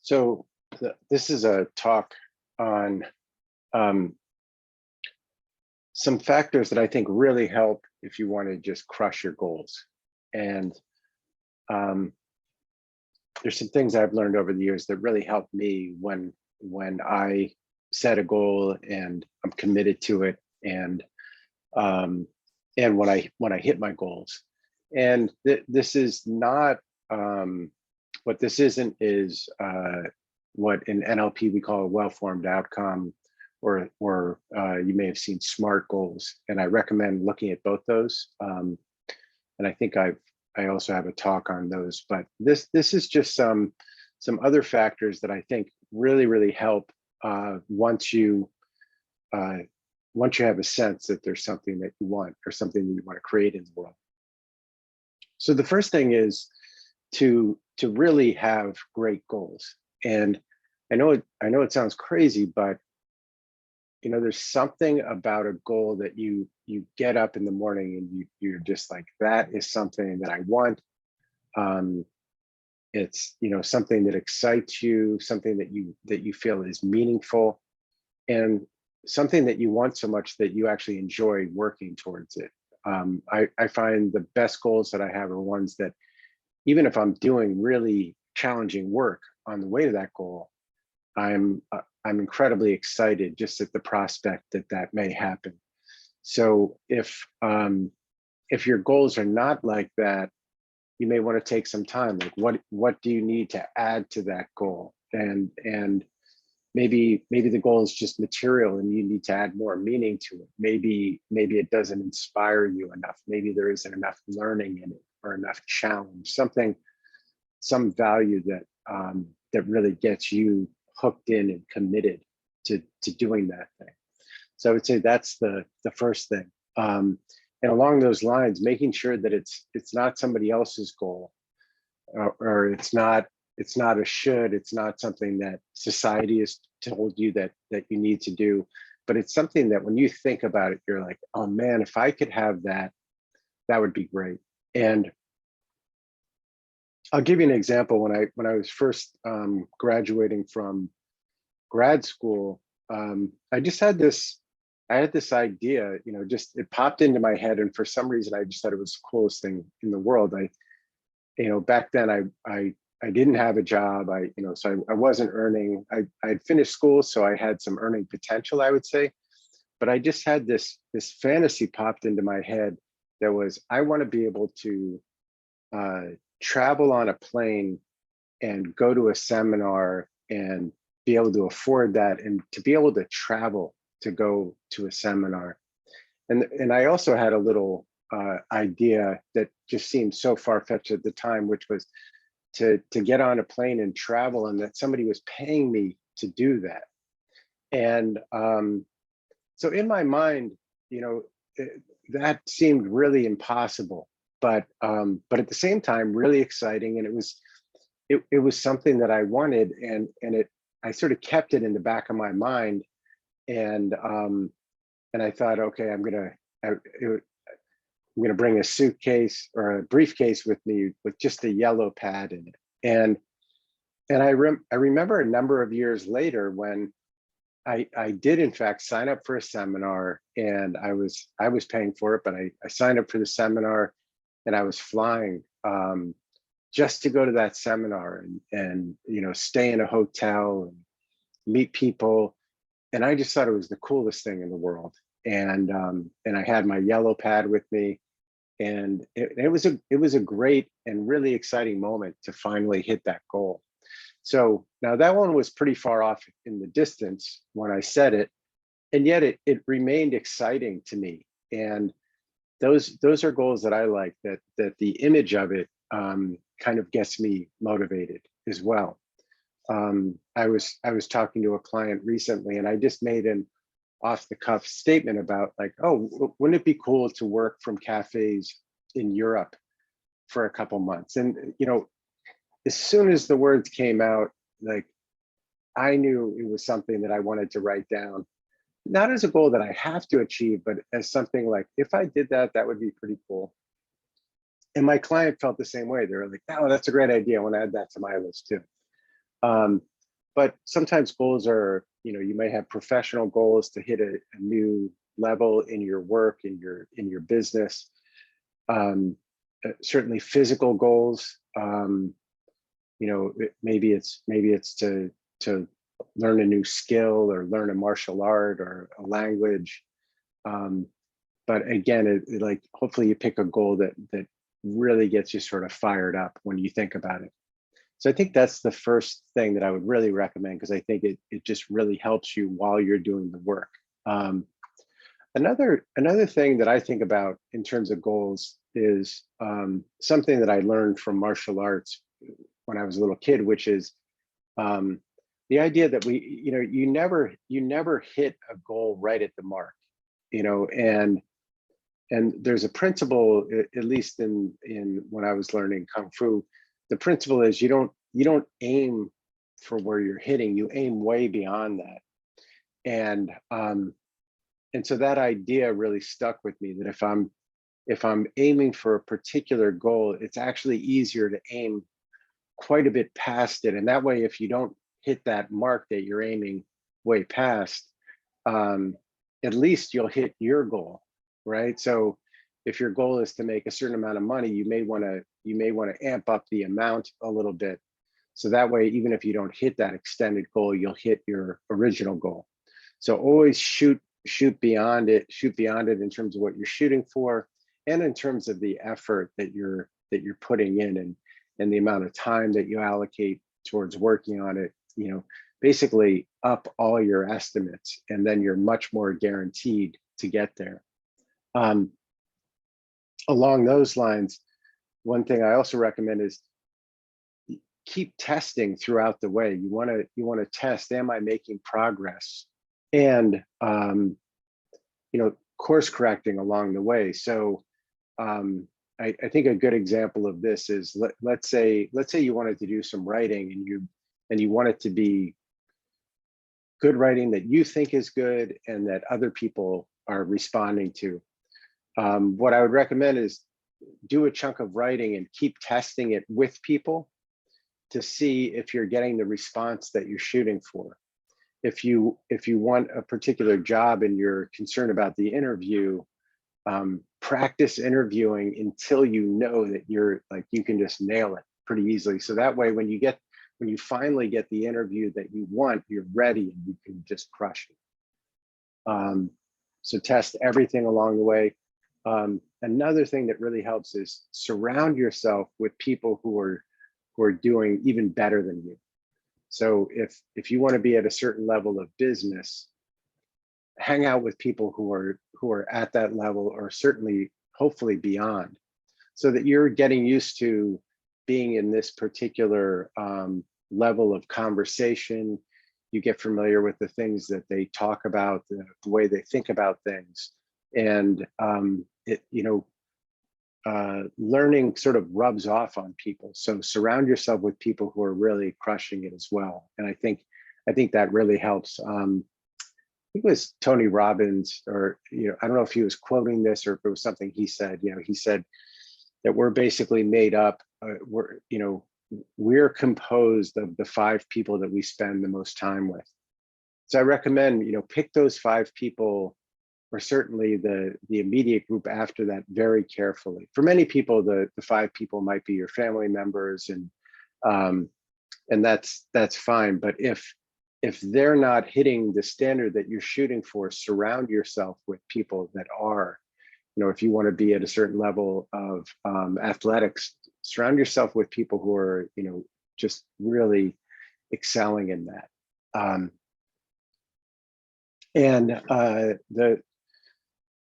So this is a talk on um, some factors that I think really help if you want to just crush your goals. And um, there's some things I've learned over the years that really help me when I set a goal and I'm committed to it, um, and when I hit my goals. And this is not what this isn't is what in NLP we call a well-formed outcome, or you may have seen SMART goals, and I recommend looking at both those. And I think I also have a talk on those, but this is just some other factors that I think really help once you have a sense that there's something that you want or something that you want to create in the world. So the first thing is to really have great goals. And I know it sounds crazy, but you know, there's something about a goal that you get up in the morning and you're just like, that is something that I want. It's, you know, something that excites you, something that you feel is meaningful, and something that you want so much that you actually enjoy working towards it. I find the best goals that I have are ones that, even if I'm doing really challenging work on the way to that goal, I'm incredibly excited just at the prospect that that may happen. So if your goals are not like that, you may want to take some time. Like, what do you need to add to that goal? And maybe the goal is just material and you need to add more meaning to it. Maybe it doesn't inspire you enough. Maybe there isn't enough learning in it or enough challenge, some value that that really gets you hooked in and committed to doing that thing. So I would say that's the first thing. And along those lines, making sure that it's not somebody else's goal, or it's not a should, it's not something that society has told you that you need to do, but it's something that when you think about it, you're like, oh man, if I could have that, that would be great. And I'll give you an example. When I was first graduating from grad school, I had this idea, you know, just it popped into my head, and for some reason I just thought it was the coolest thing in the world. You know, back then I didn't have a job. So I wasn't earning. I'd finished school, so I had some earning potential, I would say. But I just had this fantasy popped into my head that was, I want to be able to travel on a plane and go to a seminar and be able to afford that, and to be able to travel to go to a seminar. And I also had a little idea that just seemed so far-fetched at the time, which was to get on a plane and travel, and that somebody was paying me to do that. And so in my mind, you know, that seemed really impossible, but at the same time really exciting. And it was something that I wanted, and I sort of kept it in the back of my mind. And I thought, okay, I'm gonna bring a suitcase or a briefcase with me with just a yellow pad in it. And I remember a number of years later when I did in fact sign up for a seminar, and I was paying for it, but I signed up for the seminar, and I was flying just to go to that seminar and you know, stay in a hotel and meet people. And I just thought it was the coolest thing in the world. And I had my yellow pad with me, and it was a great and really exciting moment to finally hit that goal. So now that one was pretty far off in the distance when I said it, and yet it remained exciting to me. And those are goals that I like, that the image of it kind of gets me motivated as well. I was talking to a client recently, and I just made an off the cuff statement about, like, oh, wouldn't it be cool to work from cafes in Europe for a couple months? And you know, as soon as the words came out, like, I knew it was something that I wanted to write down, not as a goal that I have to achieve, but as something like, if I did that, that would be pretty cool. And my client felt the same way. They were like, oh, that's a great idea. I want to add that to my list too. but sometimes goals are, you might have professional goals to hit a new level in your work, in your business. Certainly physical goals. Maybe it's to learn a new skill or learn a martial art or a language. But again, like hopefully you pick a goal that really gets you sort of fired up when you think about it. So I think that's the first thing that I would really recommend, because I think it just really helps you while you're doing the work. Another thing that I think about in terms of goals is something that I learned from martial arts when I was a little kid, which is the idea that you never hit a goal right at the mark, and there's a principle, at least in when I was learning Kung Fu, the principle is you don't aim for where you're hitting, you aim way beyond that. And so that idea really stuck with me, that if I'm aiming for a particular goal, it's actually easier to aim quite a bit past it. And that way, if you don't hit that mark that you're aiming way past, at least you'll hit your goal, right? So if your goal is to make a certain amount of money, you may want to amp up the amount a little bit. So that way, even if you don't hit that extended goal, you'll hit your original goal. So always shoot beyond it in terms of what you're shooting for, and in terms of the effort that you're putting in, and the amount of time that you allocate towards working on it. Basically up all your estimates, and then you're much more guaranteed to get there. Along those lines, one thing I also recommend is keep testing throughout the way. You want to test, am I making progress? And course correcting along the way. So I think a good example of this is, let's say you wanted to do some writing, and you want it to be good writing that you think is good and that other people are responding to. What I would recommend is do a chunk of writing and keep testing it with people to see if you're getting the response that you're shooting for. If you want a particular job and you're concerned about the interview, practice interviewing until you know that you can just nail it pretty easily. So that way, when you finally get the interview that you want, you're ready and you can just crush it. So test everything along the way. Another thing that really helps is surround yourself with people who are doing even better than you. So if you want to be at a certain level of business, hang out with people who are at that level, or certainly hopefully beyond, so that you're getting used to being in this particular level of conversation. You get familiar with the things that they talk about, the way they think about things, and learning sort of rubs off on people. So surround yourself with people who are really crushing it as well. And I think that really helps. I think it was Tony Robbins, or I don't know if he was quoting this or if it was something he said. He said that we're basically made up. We're composed of the 5 people that we spend the most time with. So I recommend pick those 5 people, or certainly the immediate group after that, very carefully. For many people, the 5 people might be your family members, and that's fine. But if they're not hitting the standard that you're shooting for, surround yourself with people that are. If you want to be at a certain level of athletics, surround yourself with people who are just really excelling in that.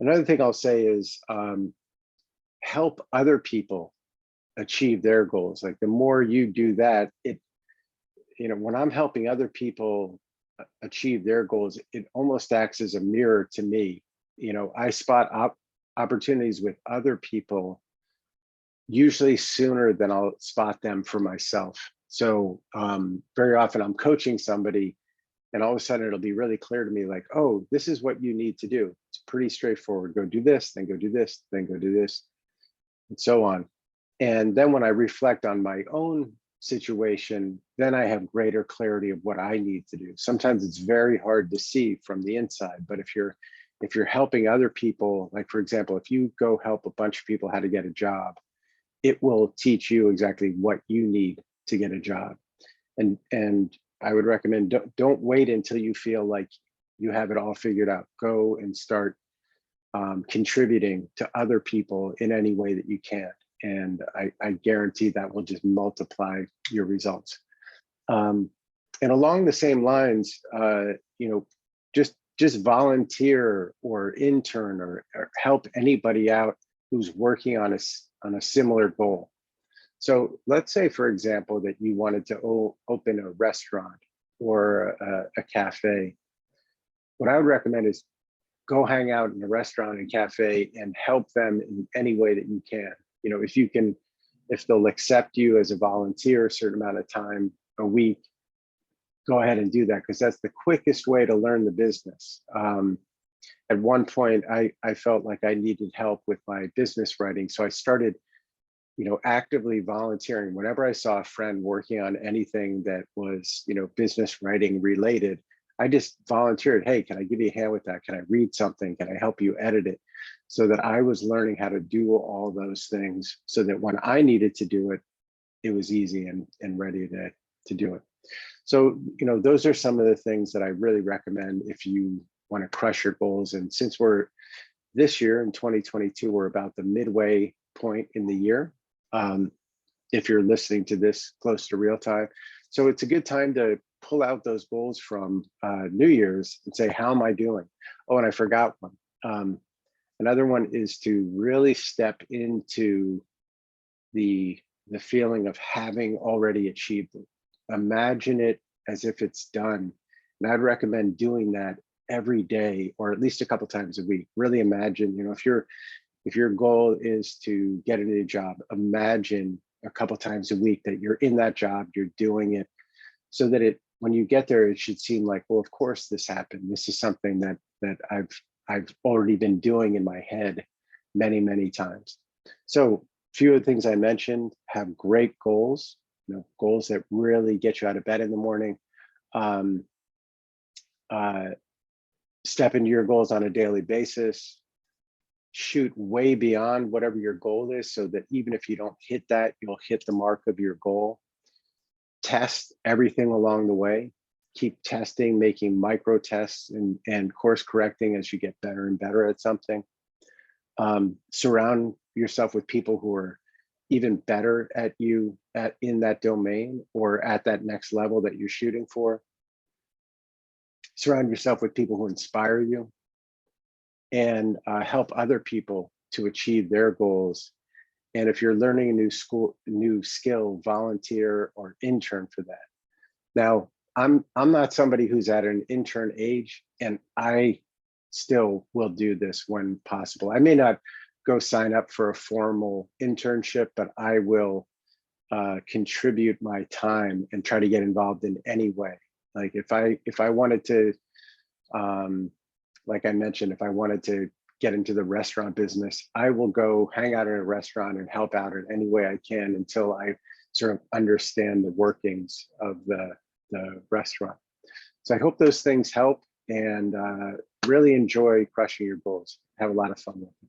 Another thing I'll say is help other people achieve their goals. Like the more you do that, when I'm helping other people achieve their goals, it almost acts as a mirror to me. I spot opportunities with other people usually sooner than I'll spot them for myself. So very often I'm coaching somebody, and all of a sudden it'll be really clear to me, like, oh, this is what you need to do. It's pretty straightforward. Go do this, then go do this, then go do this, and so on. And then when I reflect on my own situation, then I have greater clarity of what I need to do. Sometimes it's very hard to see from the inside, but if you're helping other people, like for example, if you go help a bunch of people how to get a job, it will teach you exactly what you need to get a job. And I would recommend don't wait until you feel like you have it all figured out. Go and start contributing to other people in any way that you can. And I guarantee that will just multiply your results. And along the same lines, just volunteer or intern or help anybody out who's working on a similar goal. So let's say, for example, that you wanted to open a restaurant or a cafe. What I would recommend is go hang out in a restaurant and cafe and help them in any way that you can. If they'll accept you as a volunteer a certain amount of time a week, go ahead and do that, because that's the quickest way to learn the business. At one point, I felt like I needed help with my business writing. So I started, actively volunteering. Whenever I saw a friend working on anything that was, business writing related, I just volunteered. Hey, can I give you a hand with that? Can I read something? Can I help you edit it? So that I was learning how to do all those things so that when I needed to do it, it was easy and ready to do it. So, those are some of the things that I really recommend if you want to crush your goals. And since we're this year in 2022, we're about the midway point in the year. If you're listening to this close to real time. So it's a good time to pull out those goals from New Year's and say, how am I doing? Oh, and I forgot one. Another one is to really step into the feeling of having already achieved it. Imagine it as if it's done. And I'd recommend doing that every day, or at least a couple times a week. Really imagine, if your goal is to get a new job, imagine a couple times a week that you're in that job, you're doing it, so that when you get there, it should seem like, well, of course this happened. This is something that I've already been doing in my head many, many times. So a few of the things I mentioned: have great goals, goals that really get you out of bed in the morning. Step into your goals on a daily basis. Shoot way beyond whatever your goal is, so that even if you don't hit that, you'll hit the mark of your goal. Test everything along the way. Keep testing, making micro tests and course correcting as you get better and better at something. Surround yourself with people who are even better at you in that domain or at that next level that you're shooting for. Surround yourself with people who inspire you, and help other people to achieve their goals. And if you're learning a new skill, volunteer or intern for that. Now, I'm not somebody who's at an intern age, and I still will do this when possible. I may not go sign up for a formal internship, but I will contribute my time and try to get involved in any way. Like if I wanted to, like I mentioned, if I wanted to get into the restaurant business, I will go hang out in a restaurant and help out in any way I can until I sort of understand the workings of the restaurant. So I hope those things help, and really enjoy crushing your goals. Have a lot of fun with it.